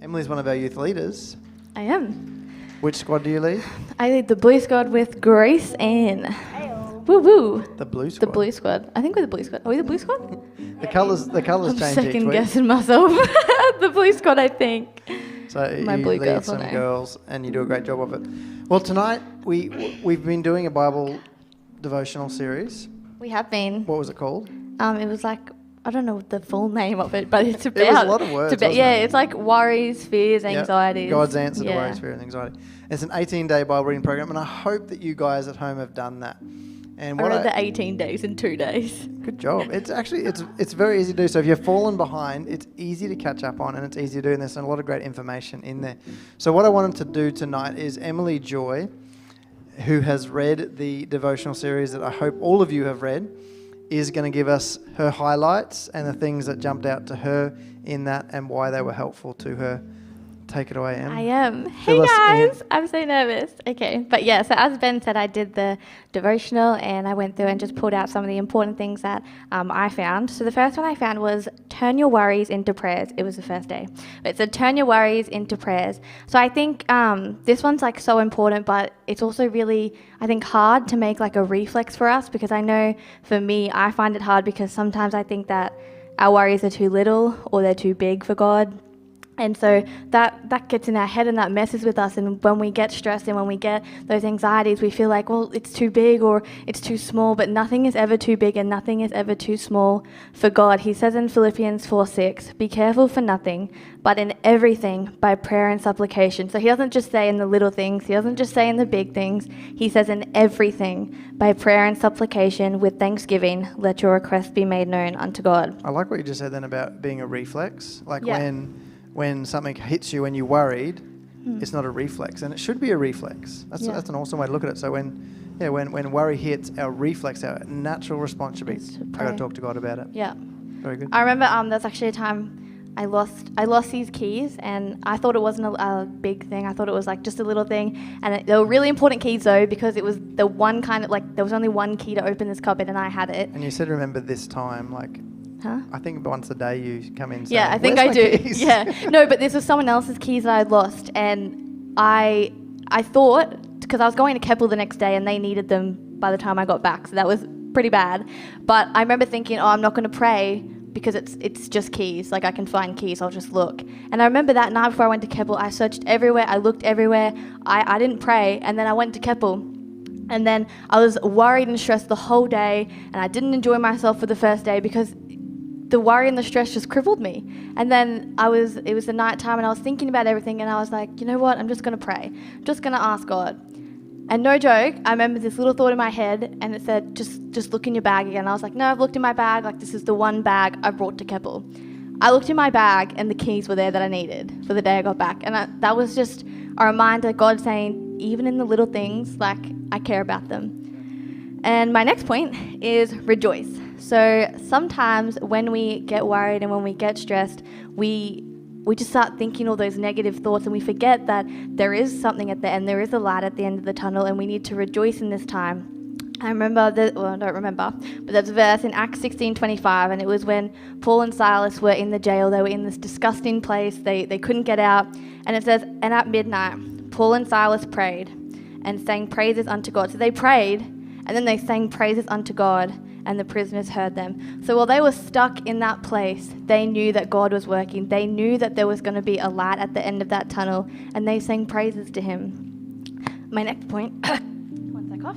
Emilee's one of our youth leaders. I am. Which squad do you lead? I lead the blue squad with Grace and woo woo. The blue squad. The blue squad. I think we're the blue squad. Are we the blue squad? The colours I'm change each second week. guessing myself. The blue squad, I think. So My you blue lead girls, some I know. girls, and you do a great job of it. Well, tonight we've been doing a Bible devotional series. We have been. What was it called? It was like, I don't know the full name of it, but it's about. It was a lot of words, wasn't yeah, it? it's like worries, fears, Yep. anxieties. God's answer to Yeah. worries, fear, and anxiety. It's an 18-day Bible reading program, and I hope that you guys at home have done that. And I read the 18 days in 2 days. Good job. It's actually it's very easy to do. So if you've fallen behind, it's easy to catch up on, and it's easy to do. And there's a lot of great information in there. So what I wanted to do tonight is Emilee-Joy, who has read the devotional series that I hope all of you have read, is going to give us her highlights and the things that jumped out to her in that and why they were helpful to her. Take it away, Em. I am. Fill Hey us guys, in. I'm so nervous. Okay, but yeah, so as Ben said, I did the devotional and I went through and just pulled out some of the important things that I found. So the first one I found was turn your worries into prayers. It was the first day. But it said turn your worries into prayers. So I think this one's like so important, but it's also really, I think, hard to make like a reflex for us, because I know for me, I find it hard because sometimes I think that our worries are too little or they're too big for God. And so that gets in our head and that messes with us. And when we get stressed and when we get those anxieties, we feel like, well, it's too big or it's too small. But nothing is ever too big and nothing is ever too small for God. He says in Philippians 4:6, be careful for nothing, but in everything by prayer and supplication. So he doesn't just say in the little things. He doesn't just say in the big things. He says in everything by prayer and supplication with thanksgiving, let your requests be made known unto God. I like what you just said then about being a reflex. Like Yeah. when something hits you when you're worried, it's not a reflex, and it should be a reflex. That's an awesome way to look at it. So when worry hits, our reflex, our natural response should be, Is to I got pray. to talk to God about it. Yeah. Very good. I remember there's actually a time I lost these keys, and I thought it wasn't a big thing. I thought it was like just a little thing, and they were really important keys though, because it was the one kind of like there was only one key to open this cupboard, and I had it. And you said remember this time, like Huh? I think once a day you come in. Yeah, saying, I think "Where's I my do. keys?" Yeah, no, but this was someone else's keys that I'd lost, and I thought, because I was going to Keppel the next day, and they needed them by the time I got back, so that was pretty bad. But I remember thinking, oh, I'm not going to pray because it's just keys. Like I can find keys, I'll just look. And I remember that night before I went to Keppel, I searched everywhere, I looked everywhere. I didn't pray, and then I went to Keppel. And then I was worried and stressed the whole day, and I didn't enjoy myself for the first day because the worry and the stress just crippled me. And then it was the night time and I was thinking about everything, and I was like, you know what, I'm just going to pray. I'm just going to ask God. And no joke, I remember this little thought in my head, and it said, just look in your bag again. I was like, no, I've looked in my bag. Like, this is the one bag I brought to Keppel. I looked in my bag and the keys were there that I needed for the day I got back. And that was just a reminder, God saying, even in the little things, like, I care about them. And my next point is rejoice. So sometimes when we get worried and when we get stressed, we just start thinking all those negative thoughts, and we forget that there is something at the end, there is a light at the end of the tunnel, and we need to rejoice in this time. I remember, I don't remember, but there's a verse in Acts 16:25, and it was when Paul and Silas were in the jail. They were in this disgusting place. They couldn't get out. And it says, and at midnight, Paul and Silas prayed and sang praises unto God. So they prayed, and then they sang praises unto God, and the prisoners heard them. So while they were stuck in that place, they knew that God was working. They knew that there was going to be a light at the end of that tunnel, and they sang praises to him. My next point, one sec off,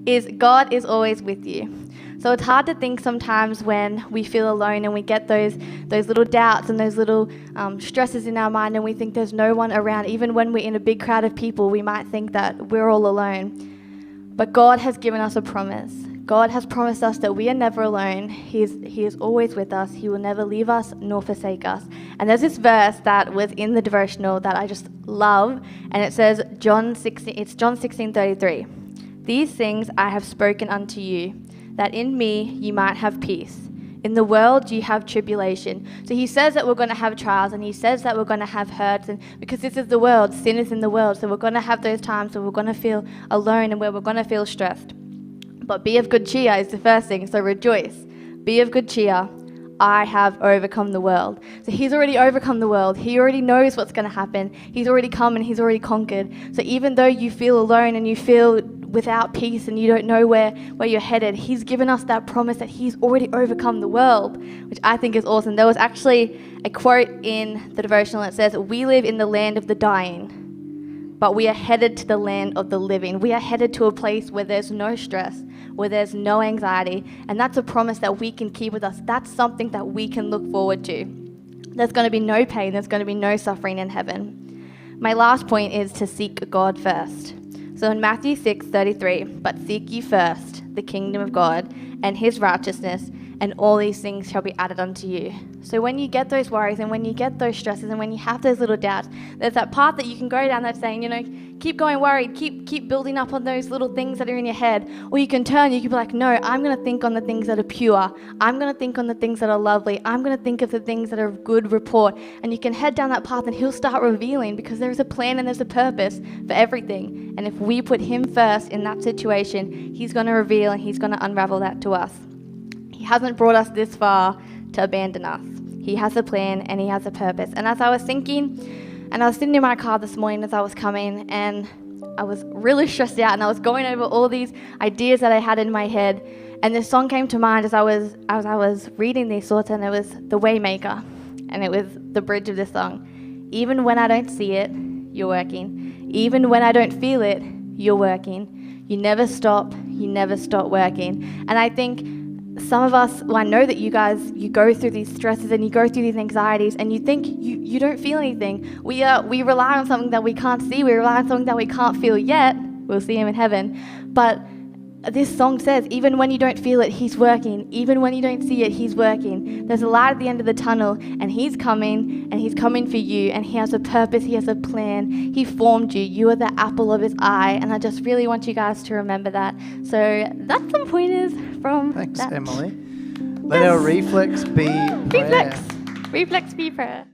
is God is always with you. So it's hard to think sometimes when we feel alone and we get those little doubts and those little stresses in our mind, and we think there's no one around. Even when we're in a big crowd of people, we might think that we're all alone. But God has given us a promise. God has promised us that we are never alone. He is always with us. He will never leave us nor forsake us. And there's this verse that was in the devotional that I just love, and it says, John 16:33. These things I have spoken unto you, that in me you might have peace. In the world you have tribulation. So he says that we're going to have trials, and he says that we're going to have hurts, and because this is the world, sin is in the world, so we're going to have those times where we're going to feel alone and where we're going to feel stressed. But be of good cheer is the first thing, so rejoice. Be of good cheer. I have overcome the world. So he's already overcome the world. He already knows what's going to happen. He's already come and he's already conquered. So even though you feel alone and you feel without peace and you don't know where you're headed, he's given us that promise that he's already overcome the world, which I think is awesome. There was actually a quote in the devotional that says, "We live in the land of the dying, but we are headed to the land of the living." We are headed to a place where there's no stress, where there's no anxiety, and that's a promise that we can keep with us. That's something that we can look forward to. There's going to be no pain, there's going to be no suffering in heaven. My last point is to seek God first. So in Matthew 6:33, "But seek ye first the kingdom of God and his righteousness, and all these things shall be added unto you." So when you get those worries and when you get those stresses and when you have those little doubts, there's that path that you can go down that's saying, keep going worried, keep building up on those little things that are in your head. Or you can turn, you can be like, no, I'm going to think on the things that are pure. I'm going to think on the things that are lovely. I'm going to think of the things that are of good report. And you can head down that path and he'll start revealing, because there's a plan and there's a purpose for everything. And if we put him first in that situation, he's going to reveal and he's going to unravel that to us. He hasn't brought us this far to abandon us. He has a plan and he has a purpose. And as I was thinking, and I was sitting in my car this morning as I was coming, and I was really stressed out, and I was going over all these ideas that I had in my head, and this song came to mind as I was reading these thoughts, and it was The Waymaker, and it was the bridge of this song. "Even when I don't see it, you're working. Even when I don't feel it, you're working. You never stop working." And I think some of us, well, I know that you guys, you go through these stresses and you go through these anxieties and you think you don't feel anything. We rely on something that we can't see. We rely on something that we can't feel yet. We'll see him in heaven. But this song says, even when you don't feel it, he's working. Even when you don't see it, he's working. There's a light at the end of the tunnel, and he's coming for you, and he has a purpose, he has a plan. He formed you. You are the apple of his eye, and I just really want you guys to remember that. So that's some pointers from Thanks, that. Emily. Let our reflex be prayer. Reflex be prayer.